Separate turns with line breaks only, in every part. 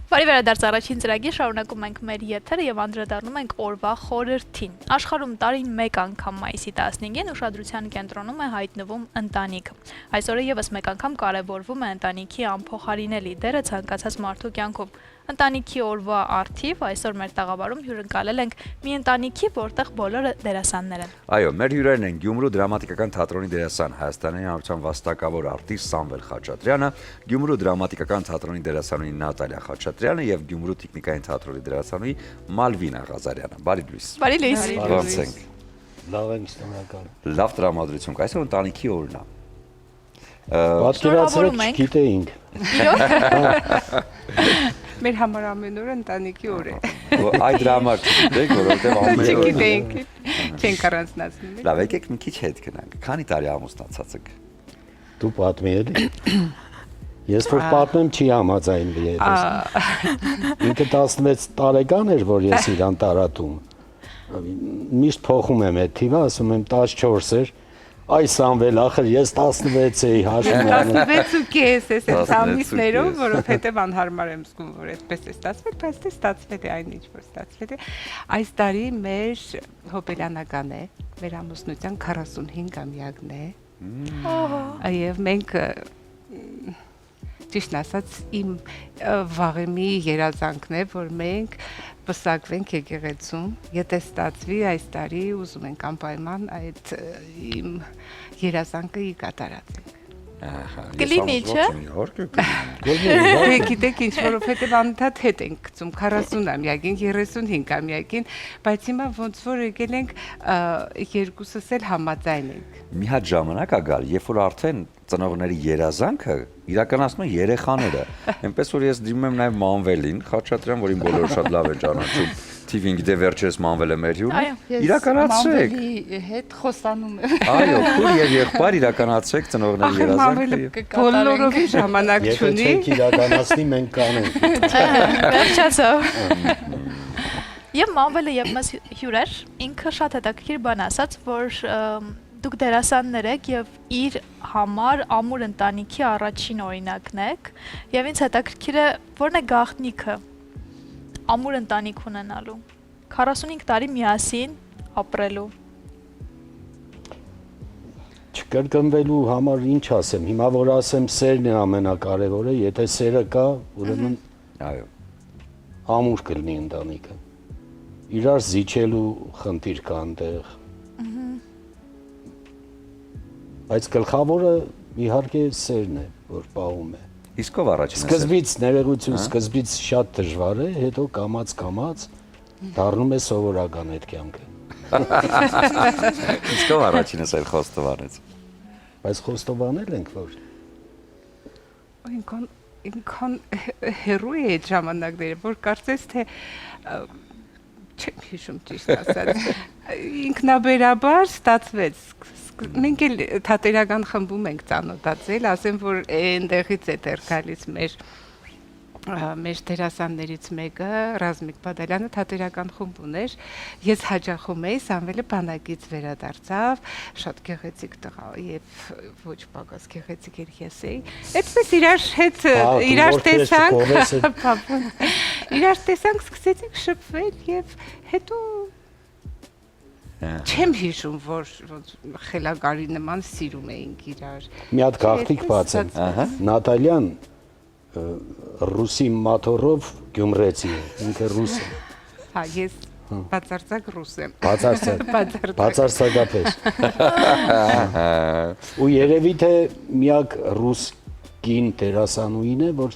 Բարի վերադարձ առաջին ծրագիր, շարունակում ենք մեր եթերը եւ անդրադառնում ենք օրվա խորհրդին։ Աշխարհում տարին մեկ անգամ մայիսի 15-ին ուշադրության կենտրոնում է հայտնվում ընտանիքը։ Այսօրը եւս մեկ անգամ կարևորվում է ընտանիքի անփոխարինելի դերը ցանկացած մարդու կյանքում։ Ընտանիքի օրվա առթիվ այսօր մեր տաղավարում հյուրընկալել ենք մի ընտանիքի, որտեղ բոլորը դերասաններ են։
Այո, մեր հյուրերն են Գյումրու դրամատիկական թատրոնի դերասան Հայաստանի Հանրապետության վաստակավոր արտիստ Սամվել Խաչատրյանը, Գյումրու դրամատիկական թատրոնի դերասանուհի Նատալիա Խաչատրյանը եւ Գյումրու տեխնիկային թատրոնի դերասանուհի Մալվինա Ղազարյանը։ Բարի լույս։
Բարի լույս։
Ո՞նց ենք։
Լավ ենք, շնորհակալ։
Լավ տրամադրություն։ Այսօր ընտանիքի օրն է։
Պատկերացրեք, չգիտեինք։
Մեր համար ամեն օր ընտանիքի օր է։
Այդ դրա համար չգիտեք, որովհետեւ ամեն օր
Չգիտենք, չենք առանձնացնում։
Լավ, եկեք մի քիչ հետ գնանք։ Քանի տարի ամուսնացած եք։
Դու պատմի էլի։ Ես որ պատմեմ չի համաձայնվի այդպես։ Ինքը 16 տարեկան էր, որ ես իրան տարածում։ Միշտ փոխում եմ այդ թիվը, ասում եմ 14 էր։ Այ Սամվել, ախր ես 16 էի հաշվում անում։
16.5 էս այդ ամիսներով, որովհետև անհարմար եմ զգում, որ այդպես է ստացվել, բայց դե ստացվել է այն ինչ որ ստացվել է։ Այս տարի մեր հոբելյանական է, մեր ամուսնության 45-ամյակն է։ Եվ մենք ճիշտ ասած իմ վաղեմի երազանքն է, որ մենք պսակվենք եկեղեցում, եթե ստացվի այս տարի ուզում ենք անպայման այդ իմ երազանքը կատարածենք։
Կլինի, չէ՞։
Դե գիտեք ինչ, որովհետև անընդհատ հետ ենք գցում 40-ամյակին, 35-ամյակին, բայց հիմա ոնց որ եկել ենք երկուսս էլ համաձայն ենք։
Մի հատ ժամանակ ա գալ, երբ որ արդեն ծնողների երազանքը իրականացնում են երեխաները։ Այնպես որ ես դիմում եմ նաև Մանվելին, Խաչատրյան, որին բոլորը շատ լավ են ճանաչում։ TV-ին գիտե վերջերս Մանվելը մեր հյուրն է։ Իրականացրեք։
Մանվելի հետ խոստանում եմ։
Այո, քուր եւ եղբայր իրականացրեք ծնողների երազանքը։
Բոլորովի ժամանակ չունի։
Եթե չեք իրականացնի, մենք կանենք։
Վերջացավ։ Եվ Մանվելը եւ մեզ հյուրեր, ինքը շատ հետաքրքիր բան ասաց, որ դուք դերասաններ եք եւ իր համար ամուր ընտանիքի առաջին օրինակն եք եւ ինձ հետաքրքիր է որն է գաղտնիքը ամուր ընտանիք ունենալու 45 տարի միասին ապրելու
Չկրկնվելու համար ինչ ասեմ, հիմա որ ասեմ սերն է ամենակարևորը, եթե սերը կա, ուրեմն
Այո։
ամուր կլինի ընտանիքը։ Իրար զիջելու խնդիր կա այնտեղ։ Բայց գլխավորը իհարկե սերն է, որ պահում է։
Իսկ ով առաջինը։
Սկզբից ներողություն, սկզբից շատ դժվար է, հետո կամաց դառնում է սովորական այդ կյանքը։
Իսկ ով առաջինս այլ խոստովանեց։
Բայց խոստովանել ենք որ
ինքան հերոյ է այդ ժամանակները, որ կարծես թե չեմ հիշում ճիշտ ասած, ինքնաբերաբար ստացվեց։ Մենք էլ թատերական խմբում ենք ծանոթացել, ասեմ, որ այնտեղից է դեռ գալիս մեր դերասաններից մեկը, Ռազմիկ Բադալյանը թատերական խումբ ուներ, ես հաճախում էի, Սամվելը բանակից վերադարձավ, շատ գեղեցիկ տղա եւ ոչ պակաս գեղեցիկ էր ես էի։ Այդպես իրար հետ իրար տեսանք, սկսեցինք շփվել եւ հետո Չեմ հիշում, որ խելագարի նման սիրում էինք իրար։
Մի հատ գաղտնիք բացեմ։ Նատալյան ռուսի մաթորով գյումրեցի է, ինքը ռուս է։
Հա, ես բացարձակ ռուս եմ։
Բացարձակապես։ Ու երևի թե միակ ռուս կին դերասանուհին է, որ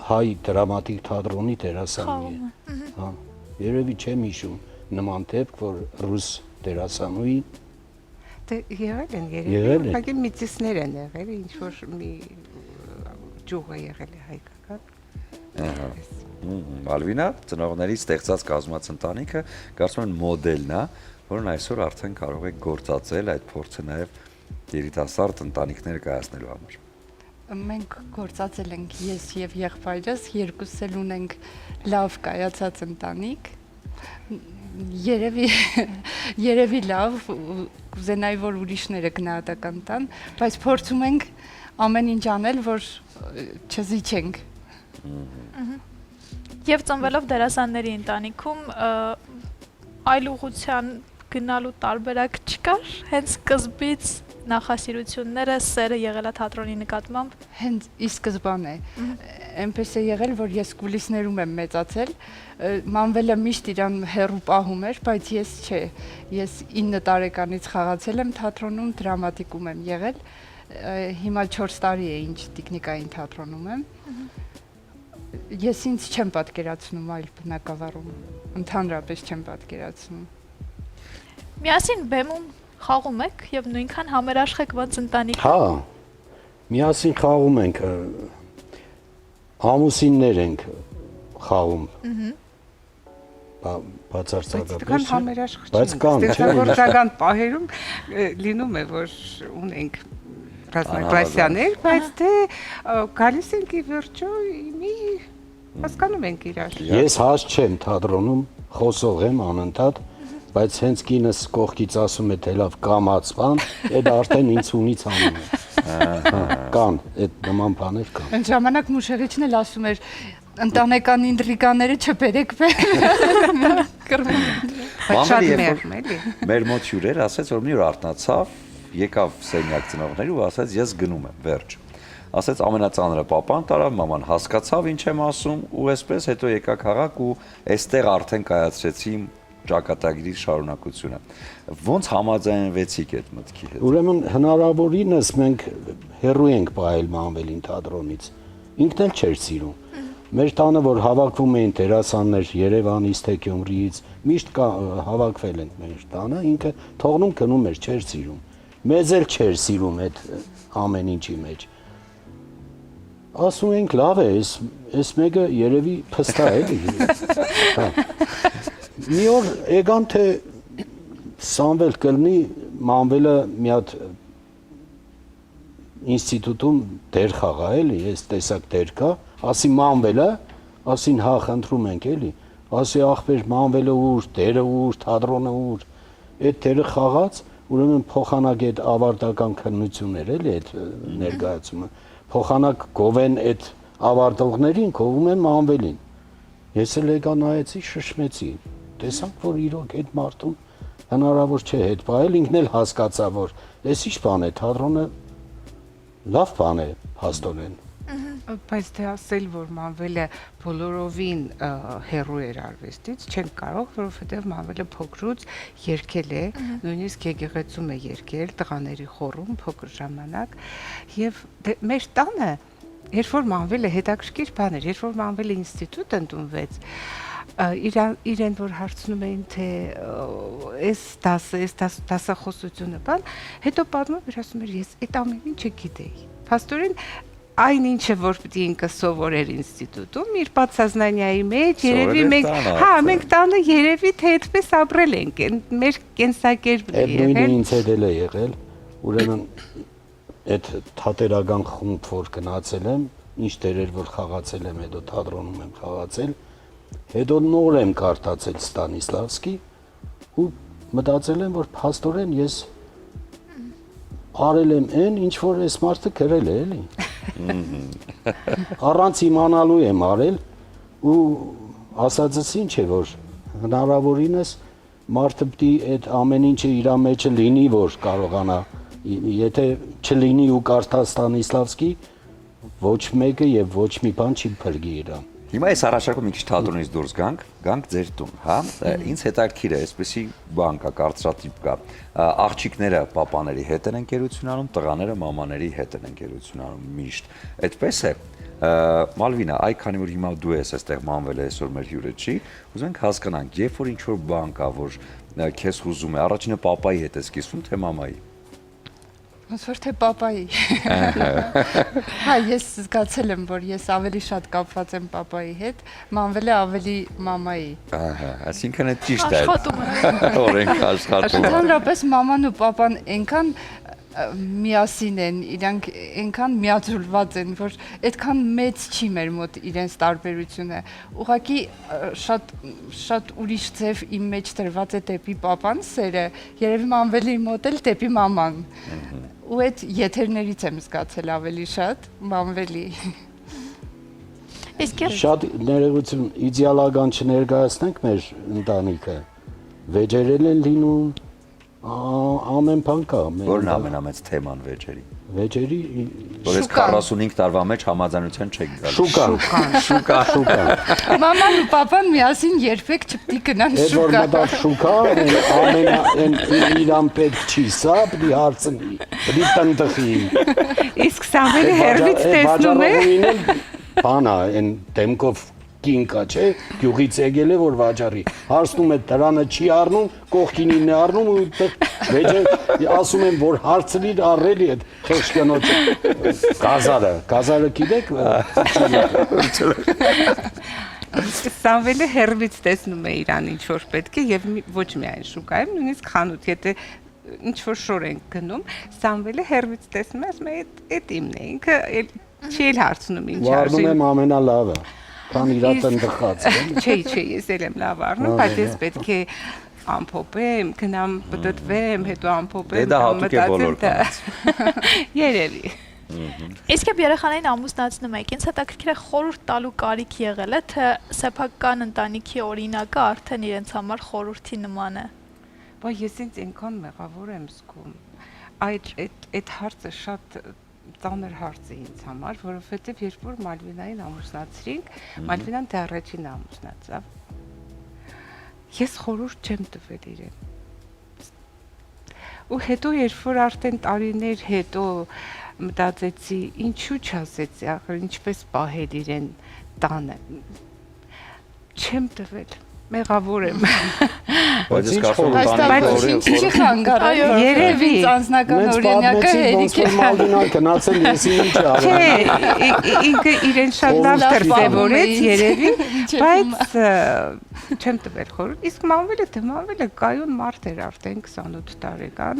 հայ դրամատիկ թատրոնի դերասանուհի է։ Հա, երևի չեմ հիշում նման դեպք, որ ռուս դերասանուհի
Դե եղել են երևի, ուղղակի միծիսներ են եղել, ինչ որ մի ջուղ է եղել է հայկական։
Մալվինա, ծնողների ստեղծած կազմած ընտանիքը, կարծում եմ մոդելն է, որն այսօր արդեն կարող է գործածել այդ փորձը նաև երիտասարդ ընտանիքներ կայացնելու համար։
Մենք գործածել ենք ես եւ եղբայրս, երկուսս էլ ունենք լավ կայացած ընտանիք։ Երևի լավ, կուզենայի, որ ուրիշները գնահատական տան, բայց փորձում ենք ամեն ինչ անել, որ չզիջենք։
Եվ ծնվելով դերասանների ընտանիքում այլ ուղղության գնալու տարբերակ չկար, հենց սկզբից նախասիրությունները, սերը եղել է թատրոնի նկատմամբ։
Հենց ի սկզբանե այնպես է եղել, որ ես կուլիսներում եմ մեծացել, մանվելը միշտ իրան հեռու պահում էր, բայց ես չէ։ Ես 9 տարեկանից խաղացել եմ թատրոնում, դրամատիկում եմ եղել։ Հիմա 4 տարի է ինչ տեխնիկային թատրոնում եմ։ Ես ինձ չեմ պատկերացնում այլ բնակավարում, ընդհանրապես չեմ պատկերացնում։
Միասին բեմում խաղում եք եւ նույնքան համերաշխ եք ոնց ընտանիք։
Հա։ Միասին խաղում ենք, ամուսիններ ենք խաղում։ Բացարձակապես։
Բայց համերաշխ չի։
Բայց կան, չէ՞։
Ստեղծագործական պահերում լինում է, որ ունենք ռազմակայցյաներ, բայց դե գալիս ենք ի վերջո մի հասկանում ենք իրար։
Ես հաշ չեմ թատրոնում, խոսող եմ անընդհատ, բայց հենց կինս կողքից ասում է թե լավ կամացվան, այդ արդեն ինձ ունից անում է։ Կան, այդ նման բաներ կան։
Այն ժամանակ Մուշեղիչն էլ ասում էր ընտանեկան ինտրիգաները չբերեք կռվում։
Բայց շատ մեղմ էլի։
Մեր մոտ հյուրեր ասեց, որ մի օր արթնացավ, եկավ սենյակ ծնողների ու ասեց ես գնում եմ, վերջ։ Ասեց ամենածանրը papan տարավ, մաման հասկացավ ինչ եմ ասում ու այսպես հետո եկա քաղաք ու այստեղ արդեն կայացրեցի ճակատագրի շարունակությունը։ Ոնց համաձայնվեցիք այդ մտքի հետ։
Ուրեմն հնարավորինս մենք հեռու ենք ողել Մանվելին թատրոնից։ Ինքն էլ չէր սիրում։ Մեր տանը որ հավաքվում էին դերասաններ Երևանից, թե Գյումրիից, միշտ հավաքվել ենք մեր տանը, ինքը թողնում գնում էր, չէր սիրում։ Մեզ էլ չէր սիրում այդ ամեն ինչի մեջ։ Ասում ենք լավ է, այս մեկը երևի փստա էլի։ Հա։ Մի օր եկան թե Սամվել կլնի Մանվելը մի հատ ինստիտուտում դեր խաղա էլի, ես տեսակ դեր կա, ասի Մանվելը, ասին հա խնդրում ենք էլի, ասի ախպեր Մանվելը ուր, դերը ուր, թատրոնը ուր, այդ դերը խաղաց, ուրեմն փոխանակ այդ ավարտական քննություններ էլի այդ ներկայացումը, փոխանակ գովեն այդ ավարտողներին, գովում են Մանվելին։ Ես էլ եկա նայեցի, շշմեցի, տեսանք, որ իրոք այդ մարդուն հնարավոր չէ հետ պահել, ինքն էլ հասկացա, որ այս ինչ բան է, թատրոնը լավ բան է, հաստորեն։
Բայց թե ասել, որ Մանվելը բոլորովին հեռու էր արվեստից, չենք կարող, որովհետև Մանվելը փոքրուց երգել է, նույնիսկ եկեղեցում է երգել, տղաների խորում, փոքր ժամանակ, եւ մեր տանը, երբ որ Մանվելը հետաքրքիր բան էր, երբ որ Մանվելը ինստիտուտ ընդունվեց, իրեն որ հարցնում էին թե այս դասախոսությունը բան, հետո պատմում էր, ասում էր ես այդ ամեն ինչը գիտեի։ Փաստորեն այն ինչը որ պիտի ինքը սովորեր ինստիտուտում, իր պատսազնանիայի մեջ երևի մենք, հա, մենք տանը երևի թե այդպես ապրել ենք, մեր կենսակերպն է եղել։
Այդ նույնը ինձ հետ էլ է եղել, ուրեմն այդ թատերական խումբ որ գնացել եմ, ինչ դերեր որ խաղացել եմ, հետո թատրոնում եմ խաղացել, հետո նոր եմ կարդացել Ստանիսլավսկի ու մտածել եմ, որ փաստորեն ես արել եմ այն, ինչ որ այս մարդը գրել է, էլի։ Առանց իմանալու եմ արել ու ասածս ինչ է, որ հնարավորինս մարդը պիտի այդ ամեն ինչը իր մեջը լինի, որ կարողանա, եթե չլինի ու կարդա Ստանիսլավսկի, ոչ մեկը եւ ոչ մի բան չի փրկի իրան։
Հիմա այս առաջարկում մի քիչ թատրոնից դուրս գանք ձեր տուն, հա։ Ինձ հետաքրքիր է, այսպեսի բան կա, կարծրատիպ կա։ Աղջիկները papaների հետ են ընկերություն անում, տղաները մամաների հետ են ընկերություն անում միշտ։ Այդպես է։ Մալվինա, այ քանի որ հիմա դու ես այստեղ Մանվելը այսօր մեր հյուրը չի, ուզում ենք հասկանանք, երբ որ ինչ-որ բան կա, որ քեզ հուզում է, առաջինը papayi հետ ես կիսվում, թե մամայի։
Ոնց որ թե papayi։ Հա, ես զգացել եմ, որ ես ավելի շատ կապված եմ papayi հետ, Մանվելը ավելի մամայի։
Ահա, այսինքն է ճիշտ է։
Աշխատում է։
Օրենք աշխատում։
Ընդհանրապես մաման ու papan այնքան միասին են, իրանք այնքան միաձուլված են, որ այդքան մեծ չի մեր մոտ իրենց տարբերությունը։ Ուղղակի շատ ուրիշ ձև իմ մեջ դրված է դեպի papan սերը, երևի Մանվելի մոտ էլ դեպի մաման։ Ու այդ եթերներից եմ զգացել ավելի շատ Մանվելի։
Իսկ ես
Շատ ներողություն, իդեալական չներկայացնենք մեր ընտանիքը։ Վեճերել են լինում, ամեն բան կա։
Որն ամենամեծ թեման վեճերի։
Վեճերի
Որ ես 45 տարվա մեջ համաձայնության չեք գալու։
շուկա։
Մաման ու պապան միասին երբեք չպետք է գնան
Այդ որ
շուկա։
մտավ շուկա, ամեն իրան պետք չի, սա պիտի հարցնի, պիտի տնտխի։
Իսկ Սամվելը հերվից տեսնում է։
Բանա, այն դեմքով կինկա, չէ, գյուղից եկել է որ վաճառի։ Հարցնում է դրանը չի առնում, կողքինին է առնում ու վեճը ասում են որ հարցրի առելի այդ խեղճանոց գազարը գիտեք։
Սամվելը հերվից տեսնում է իրան ինչ որ պետք է եւ ոչ միայն շուկայում, նույնիսկ խանութ, եթե ինչ որ շոր են գնում, Սամվելը հերվից տեսնում է, ասում է այդ իմն է, ինքը չի էլ հարցնում ինչ արժի։
Վառնում եմ ամենալավը, քան իրա տնտղած։
Չէ, ես էլ եմ լավ առնում, բայց ես պետք է ամփոփեմ, գնամ պտտվեմ, հետո ամփոփեմ,
դա հատուկ է բոլոր կանանց։
Երևի։
Իսկ երբ երեխաներին ամուսնացնում եք, ինձ հետաքրքիր է խորհուրդ տալու կարիք եղել է, թե սեփական ընտանիքի օրինակը արդեն իրենց համար խորհրդի նման է։
Բայց ես ինձ այնքան մեղավոր եմ զգում։ Այդ հարցը շատ ծանր հարց է ինձ համար, որովհետև երբ որ Մալվինային ամուսնացրինք, Մալվինան դեռ առաջին ամուսնացավ։ Ես խորհուրդ չեմ տվել իրեն։ Ու հետո երբ որ արդեն տարիներ հետո մտածեցի, ինչու չասեցի, ախր ինչպես պահել իրեն տանը։ Չեմ տվել։ Մեղավոր եմ։
Բայց ես կարծում եմ
Բայց ինչի խանգարել։ Երևի անձնական օրինակը հերիք է։
Մալվինան գնացել ես ինչ արել։
Չէ, ինքը իրեն շատ լավ դրսևորեց երևի, բայց չեմ տվել խորհուրդ։ Իսկ Մանվելը կայուն մարդ էր արդեն 28 տարեկան,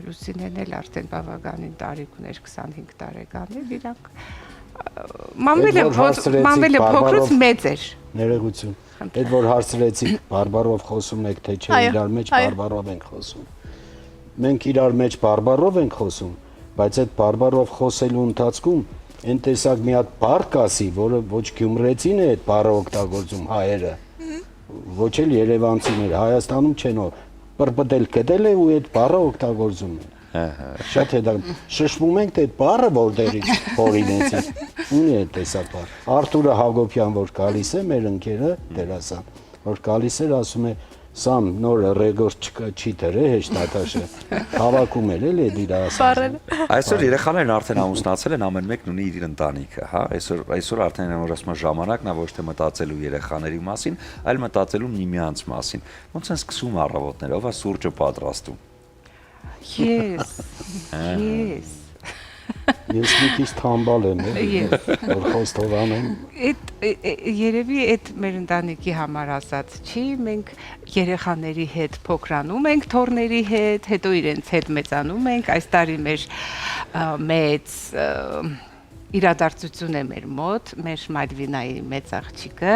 Լուսինեն էլ արդեն բավականին տարիք ուներ 25 տարեկան էր, իրանք Մանվելը փոքրուց մեծ էր։
Ներողություն։ Այդ որ հարցրեցիք, բարբարով խոսում եք, թե չէ իրար մեջ բարբարով ենք խոսում։ Մենք իրար մեջ բարբարով ենք խոսում, բայց այդ բարբարով խոսելու ընթացքում այն տեսակ մի հատ բառ կասի, որը ոչ գյումրեցին է այդ բառը օգտագործում հայերը, ոչ էլ երևանցիները, Հայաստանում չեն պրպտել գտել է ու այդ բառը օգտագործում են։ Շատ հետա շշմում ենք այդ բառը որտեղից հորինեցին։ Ունի է տեսակ բառ։ Արթուրը Հակոբյան որ գալիս է մեր ընկերը դերասան, որ գալիս էր ասում է Սամ նորը ռեկորդ չի դրե հեշտ Նատաշը։ Հավաքում էր էլի իր ասածը։
Այսօր երեխաներն արդեն ամուսնացել են, ամեն մեկն ունի իր ընտանիքը, հա։ Այսօր արդեն որ ասում ժամանակն է ոչ թե մտածելու երեխաների մասին, այլ մտածելու միմյանց մասին։ Ոնց են սկսում առավոտները, ով է սուրճը պատրաստում։
Ես
Ես մի քիչ թամբալ եմ, որ խոստովան եմ։
Երևի այդ մեր ընտանիքի համար ասած չի, մենք երեխաների հետ փոքրանում ենք, թոռների հետ, հետո իրենց հետ մեծանում ենք, այս տարի մեր մեծ իրադարձություն է մեր մոտ, մեր Մալվինայի մեծ աղջիկը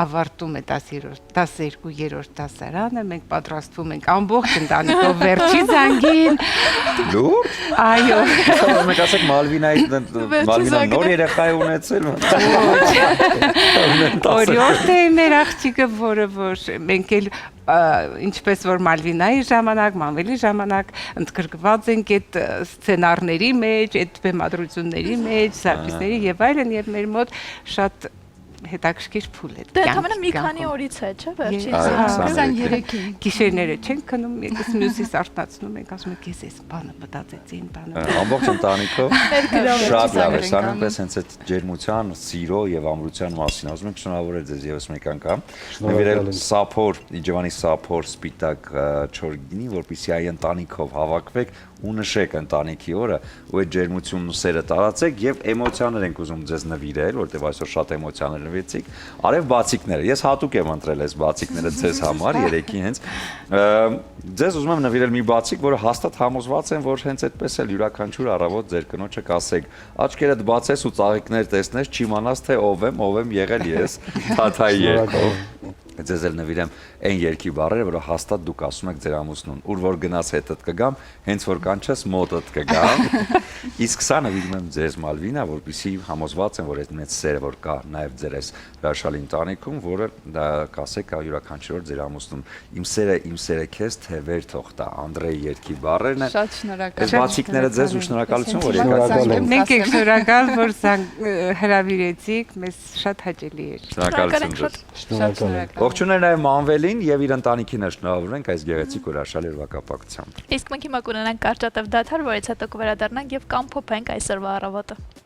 ավարտում է 12-րդ դասարանը, մենք պատրաստվում ենք ամբողջ ընտանիքով վերջի զանգին։
Լուրջ։
Այո։
Մենք ասենք Մալվինան նոր երեխա է ունեցել։
Օրիորդ է մեր աղջիկը, որը որ մենք էլ ինչպես որ Մալվինայի ժամանակ, Մանվելի ժամանակ ընդգրկված ենք այդ սցենարների մեջ, այդ բեմադրությունների մեջ, զարպիսների եւ այլն, եւ մեր մոտ շատ հետաքրքիր փուլ է։
Դե ընդամենը մի քանի օրից է, չէ՞, վերջին
23-ին։
Գիշերները չենք քնում, եկես մյուսից արթնացնում ենք, ասում ենք ես այս բանը մտածեցին, բանը։
Ամբողջ ընտանիքով շատ լավ է, սա նույնպես հենց այդ ջերմության, սիրո եւ ամրության մասին։ Ասում ենք շնորհավորել ձեզ եւս մեկ անգամ։ Նվիրել սափոր, Իջևանի սափոր սպիտակ չորգինի, որպեսզի այ ընտանիքով հավաքվեք ու նշեք ընտանիքի օրը ու այդ ջերմությունն ու սերը տարածեք եւ էմոցիաներ ենք ուզում ձեզ նվիրել, որտեղ այսօր շատ էմոցիաներ նվիրեցիք։ Արև բացիկները, ես հատուկ եմ ընտրել այս բացիկները ձեզ համար, երեքի հենց ձեզ ուզում եմ նվիրել մի բացիկ, որը հաստատ համոզված եմ, որ հենց այդպես էլ յուրաքանչյուր առավոտ ձեր կնոջը կասեք, աչքերդ բացես ու ծաղիկներ տեսնես, չիմանաս թե ով եմ եղել ես, թաթայի երկով։ Ձեզ էլ նվիրեմ այն երկի բառերը, որը հաստատ դուք ասում եք ձեր ամուսնուն, ուր որ գնաս հետդ կգամ, հենց որ կանչես մոտդ կգամ։ Իսկ սա նվիրում եմ ձեզ Մալվինա, որպեսզի համոզված եմ, որ այդ մեծ սերը, որ կա նաև ձեր այս հրաշալի ընտանիքում, որը դա կասեք յուրաքանչյուր ձեր ամուսնուն, իմ սերը քեզ թևեր թող տա, Անդրեի երկի բառերն են։
Շատ շնորհակալ։
Այս բացիկները ձեզ ու շնորհակալություն, որ
Շնորհակալ
եկաք։
եմ։
Մենք եք շնորհակալ, որ հրավիրեցիք, մեզ շատ հաճելի էր։
Շնորհակալություն ձեզ։
Շնորհակալ եմ։
Ողջունել նաև Մանվելին եւ իր ընտանիքին շնորհավորում ենք այս գեղեցիկ ու հրաշալի օրվակապակցությամբ։
Իսկ մենք հիմա կունենանք կարճատև դադար, որից հետո կվերադառնանք եւ կամփոփենք այսօրվա առավոտը։